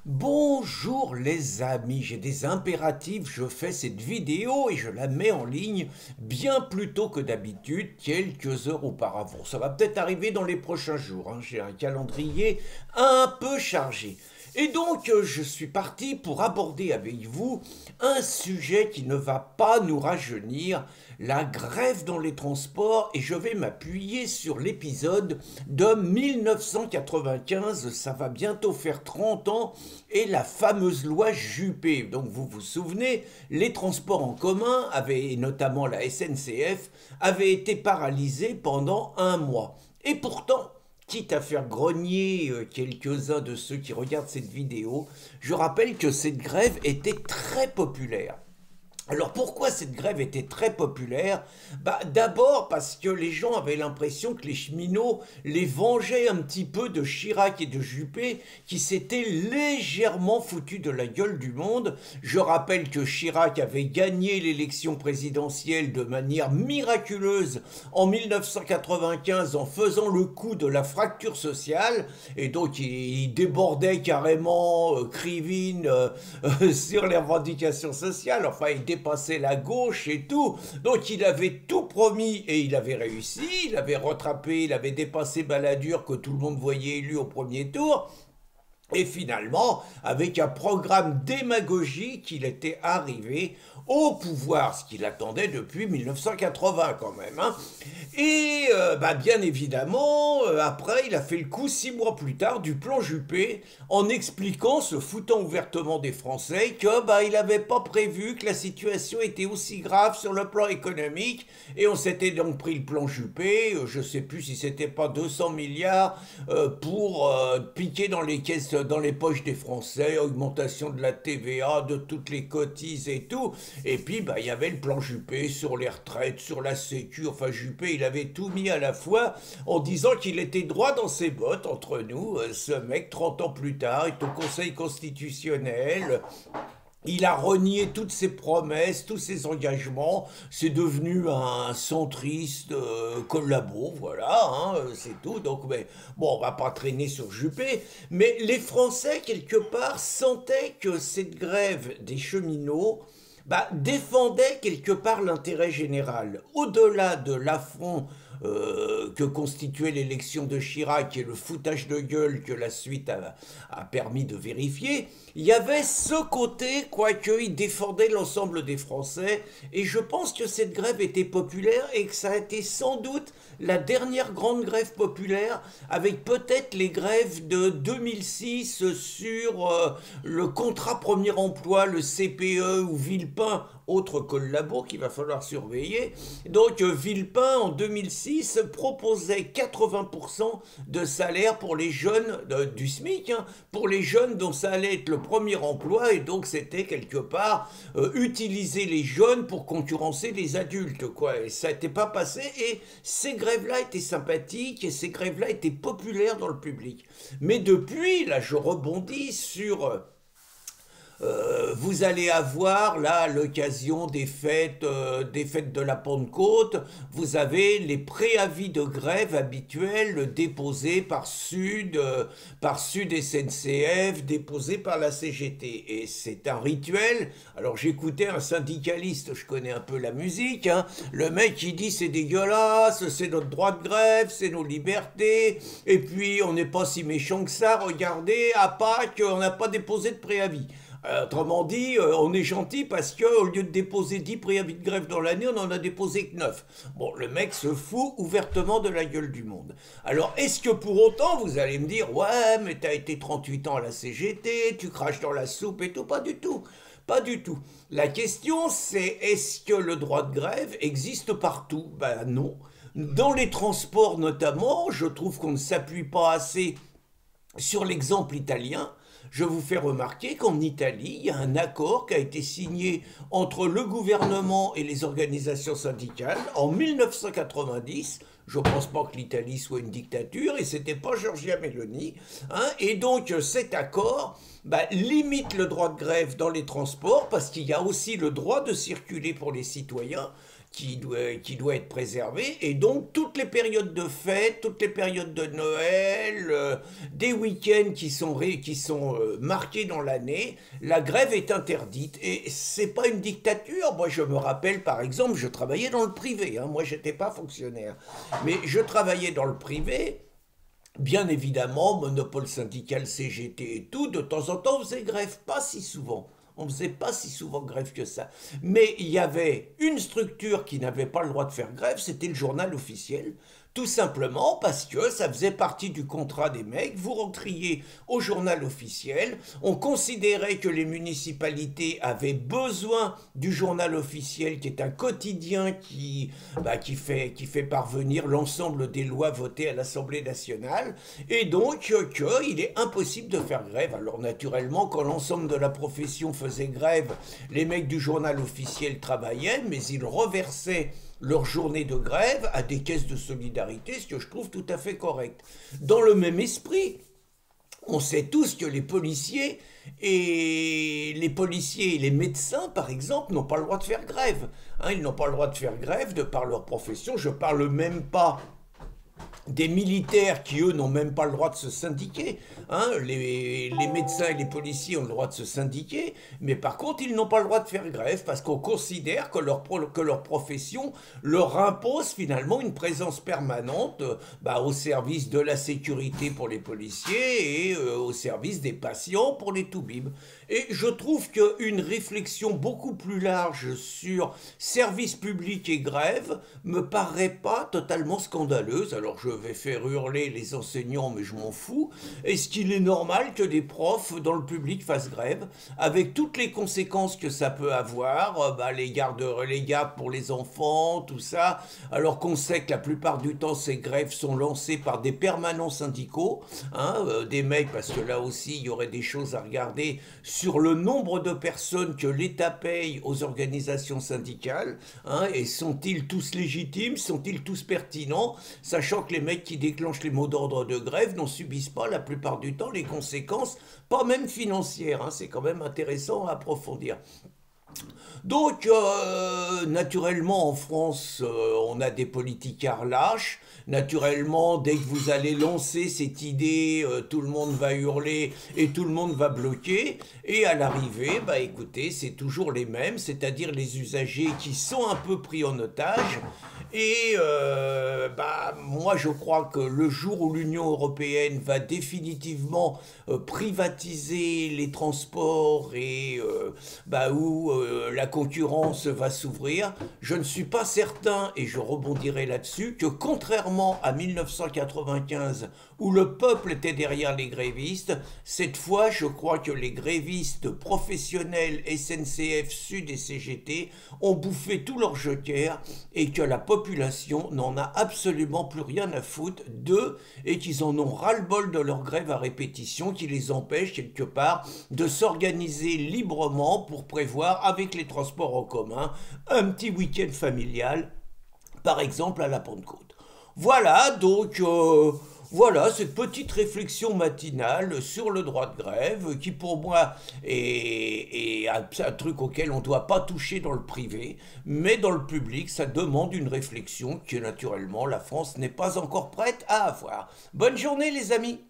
Bonjour les amis, j'ai des impératifs, je fais cette vidéo et je la mets en ligne bien plus tôt que d'habitude, quelques heures auparavant. Ça va peut-être arriver dans les prochains jours, hein. J'ai un calendrier un peu chargé. Et donc, je suis parti pour aborder avec vous un sujet qui ne va pas nous rajeunir, la grève dans les transports, et je vais m'appuyer sur l'épisode de 1995, ça va bientôt faire 30 ans, et la fameuse loi Juppé. Donc vous vous souvenez, les transports en commun, et notamment la SNCF, avaient été paralysés pendant un mois. Et pourtant, quitte à faire grogner quelques-uns de ceux qui regardent cette vidéo, je rappelle que cette grève était très populaire. Alors pourquoi cette grève était très populaire? D'abord parce que les gens avaient l'impression que les cheminots les vengeaient un petit peu de Chirac et de Juppé qui s'étaient légèrement foutus de la gueule du monde. Je rappelle que Chirac avait gagné l'élection présidentielle de manière miraculeuse en 1995 en faisant le coup de la fracture sociale et donc il débordait carrément Krivine sur les revendications sociales. Enfin, il dépassait la gauche et tout. Donc il avait tout promis et il avait réussi. Il avait rattrapé, il avait dépassé Balladur que tout le monde voyait élu au premier tour. Et finalement, avec un programme démagogique, il était arrivé au pouvoir, ce qu'il attendait depuis 1980 quand même, hein. Et bien évidemment, après, il a fait le coup 6 mois plus tard du plan Juppé en expliquant, se foutant ouvertement des Français, que il n'avait pas prévu que la situation était aussi grave sur le plan économique. Et on s'était donc pris le plan Juppé, je ne sais plus si c'était pas 200 milliards pour piquer dans les caisses, dans les poches des Français, augmentation de la TVA, de toutes les cotises et tout. Et puis, il y avait le plan Juppé sur les retraites, sur la sécu. Enfin, Juppé, il avait tout mis à la fois en disant qu'il était droit dans ses bottes entre nous. Ce mec, 30 ans plus tard, est au Conseil constitutionnel. Il a renié toutes ses promesses, tous ses engagements. C'est devenu un centriste collabo, voilà, hein, c'est tout. Donc, bon, on va pas traîner sur Juppé. Mais les Français, quelque part, sentaient que cette grève des cheminots défendait quelque part l'intérêt général. Au-delà de l'affront que constituait l'élection de Chirac et le foutage de gueule que la suite a permis de vérifier, il y avait ce côté, quoique, il défendait l'ensemble des Français, et je pense que cette grève était populaire et que ça a été sans doute la dernière grande grève populaire, avec peut-être les grèves de 2006 sur le contrat premier emploi, le CPE ou Villepin, autre collabo qu'il va falloir surveiller. Donc Villepin en 2006 proposait 80% de salaire pour les jeunes du SMIC, hein, pour les jeunes dont ça allait être le premier emploi, et donc c'était quelque part utiliser les jeunes pour concurrencer les adultes, quoi. Et ça n'était pas passé, et ces grèves-là étaient sympathiques et ces grèves-là étaient populaires dans le public. Mais depuis, là je rebondis sur vous allez avoir là l'occasion des fêtes de la Pentecôte. Vous avez les préavis de grève habituels déposés par Sud SNCF, déposés par la CGT. Et c'est un rituel. Alors j'écoutais un syndicaliste, je connais un peu la musique, hein. Le mec il dit c'est dégueulasse, c'est notre droit de grève, c'est nos libertés. Et puis on n'est pas si méchant que ça. Regardez, à Pâques on n'a pas déposé de préavis. Autrement dit, on est gentil parce qu'au lieu de déposer 10 préavis de grève dans l'année, on en a déposé que 9. Bon, le mec se fout ouvertement de la gueule du monde. Alors, est-ce que pour autant, vous allez me dire, ouais, mais t'as été 38 ans à la CGT, tu craches dans la soupe et tout? Pas du tout. Pas du tout. La question, c'est est-ce que le droit de grève existe partout? Ben non. Dans les transports notamment, je trouve qu'on ne s'appuie pas assez sur l'exemple italien. Je vous fais remarquer qu'en Italie, il y a un accord qui a été signé entre le gouvernement et les organisations syndicales en 1990. Je ne pense pas que l'Italie soit une dictature et c'était pas Giorgia Meloni, hein. Et donc cet accord limite le droit de grève dans les transports parce qu'il y a aussi le droit de circuler pour les citoyens qui doit être préservé, et donc toutes les périodes de fête, toutes les périodes de Noël, des week-ends qui sont marqués dans l'année, la grève est interdite, et c'est pas une dictature. Moi je me rappelle par exemple, je travaillais dans le privé, hein, moi j'étais pas fonctionnaire, mais je travaillais dans le privé. Bien évidemment, monopole syndical, CGT et tout, de temps en temps on faisait grève, pas si souvent. On ne faisait pas si souvent grève que ça. Mais il y avait une structure qui n'avait pas le droit de faire grève, c'était le journal officiel. Tout simplement parce que ça faisait partie du contrat des mecs. Vous rentriez au journal officiel. On considérait que les municipalités avaient besoin du journal officiel, qui est un quotidien qui fait parvenir l'ensemble des lois votées à l'Assemblée nationale. Et donc, qu'il est impossible de faire grève. Alors naturellement, quand l'ensemble de la profession faisait grève, les mecs du journal officiel travaillaient, mais ils reversaient leur journée de grève à des caisses de solidarité, ce que je trouve tout à fait correct. Dans le même esprit, on sait tous que les policiers et les médecins, par exemple, n'ont pas le droit de faire grève. Hein, ils n'ont pas le droit de faire grève de par leur profession. Je ne parle même pas des militaires qui, eux, n'ont même pas le droit de se syndiquer. Hein, les médecins et les policiers ont le droit de se syndiquer, mais par contre, ils n'ont pas le droit de faire grève parce qu'on considère que leur profession leur impose finalement une présence permanente au service de la sécurité pour les policiers et au service des patients pour les toubibs. Et je trouve qu'une réflexion beaucoup plus large sur service public et grève me paraît pas totalement scandaleuse. Alors je vais faire hurler les enseignants, mais je m'en fous. Est-ce qu'il est normal que des profs dans le public fassent grève, avec toutes les conséquences que ça peut avoir, les gardes pour les enfants, tout ça, alors qu'on sait que la plupart du temps ces grèves sont lancées par des permanents syndicaux, hein, des mecs, parce que là aussi il y aurait des choses à regarder sur le nombre de personnes que l'État paye aux organisations syndicales, hein, et sont-ils tous légitimes, sont-ils tous pertinents, sachant que les mecs qui déclenchent les mots d'ordre de grève n'en subissent pas la plupart du temps les conséquences, pas même financières, hein, c'est quand même intéressant à approfondir. Donc, naturellement, en France, on a des politicards lâches. Naturellement, dès que vous allez lancer cette idée, tout le monde va hurler et tout le monde va bloquer. Et à l'arrivée, écoutez, c'est toujours les mêmes, c'est-à-dire les usagers qui sont un peu pris en otage. Et moi, je crois que le jour où l'Union européenne va définitivement privatiser les transports et où la concurrence va s'ouvrir, je ne suis pas certain, et je rebondirai là-dessus, que contrairement à 1995, où le peuple était derrière les grévistes, cette fois, je crois que les grévistes professionnels SNCF, Sud et CGT ont bouffé tout leur joker et que la population n'en a absolument plus rien à foutre d'eux et qu'ils en ont ras-le-bol de leur grève à répétition qui les empêche quelque part de s'organiser librement pour prévoir avec les transports en commun un petit week-end familial, par exemple à la Pentecôte. Voilà donc... Voilà cette petite réflexion matinale sur le droit de grève qui pour moi est un truc auquel on ne doit pas toucher dans le privé, mais dans le public ça demande une réflexion que naturellement la France n'est pas encore prête à avoir. Bonne journée les amis!